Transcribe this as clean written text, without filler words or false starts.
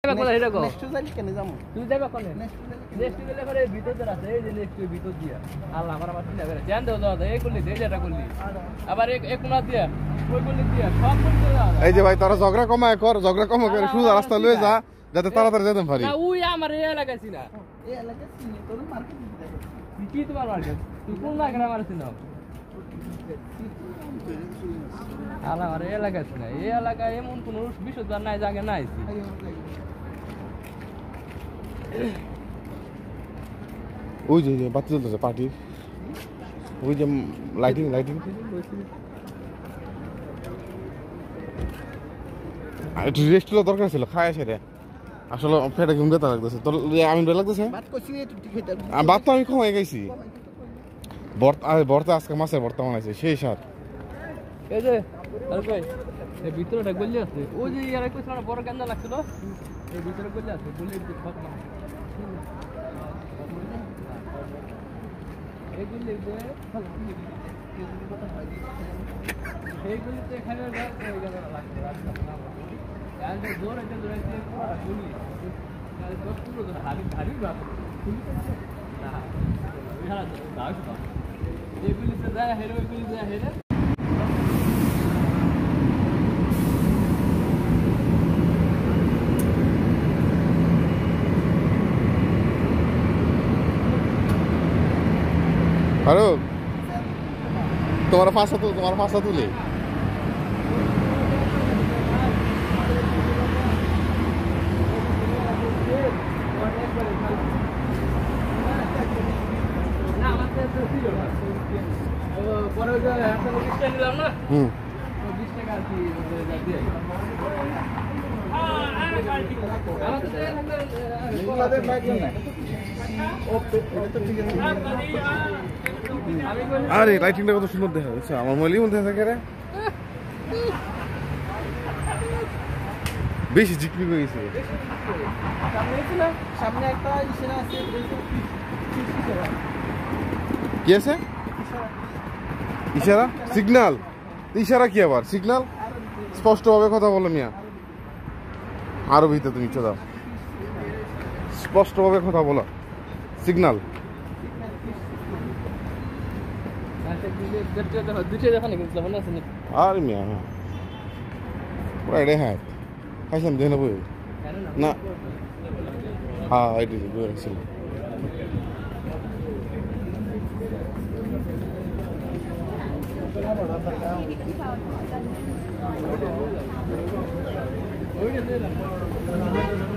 তুই যাবে কোনে নেক্সট গেলে করে ভিতরে আছে এই যে নেক্সট ভিতর দিয়া আল্লাহ আমার মাটি যাবে জান দাও দাও এই করলি এই যেটা করলি আবার এক কোনা দিয়া ওই করলি দিয়া সব করতে দাও এই যে ভাই তোরা ঝগড়া কমায় কর ঝগড়া কম করে সোজা রাস্তা লয়ে যা যাতে তাড়াতাড়ি যেতে পারি না ওই আমার এই এলাকা ছিল না এই এলাকা চিনি তোর মার্কেট দিতে কি তোমার মার্কেট তুই কোন জায়গায় মারছিস না আল্লাহ আমার এই এলাকা ছিল না এই এলাকায় এমন কোন বিশুদ্ধ নাই জায়গা নাই ওই যে বাতি চলতেছে পার্টির ওই যে লাইটিং একটু রেস্ট দরকার ছিল খায় আসে রে আসলে পেটে ঘুম ব্যথা লাগতেছে তোর আমি লাগতেছে ভাত তো আমি কমাই গেছি ভর্তা আজকে মাছের ভর্তা বানাইছে সেই স্বাদ এই যে এই ভিতরটা গলি আছে ওই যে ইয়ার কইছ না বড় গান্দা লাগছিল এই ভিতরে গলি আছে গলি একটু ফাঁক না এইগুলি যে এইগুলিতে এখানে ওই জায়গাটা লাগছে রাস্তা আর যে দৌড়ে গলি আর দশ পুরো ভারী বাপ না এখানে দাও এইগুলিতে যায় হেরে ওইগুলি যায় হেরে আরে তোমার পাঁচটা তুলে আরে লাইটিংটা কত সুন্দর দেখা যাচ্ছে আমার মোবাইলের মধ্যে থাকে রে বেশি জিকমি হয়ে গেছে সামনে একটা ইশারা আছে কি আছে ইশারা সিগন্যাল ইশারা কি আবার সিগন্যাল স্পষ্টভাবে কথা বলো মিয়া আরো ভিতরে তুমি চলে স্পষ্টভাবে কথা বলো সিগন্যাল আর মিয়া পুরা হ্যাঁ খাইছিলাম দেখে নেবো না হ্যাঁ এটি ছিল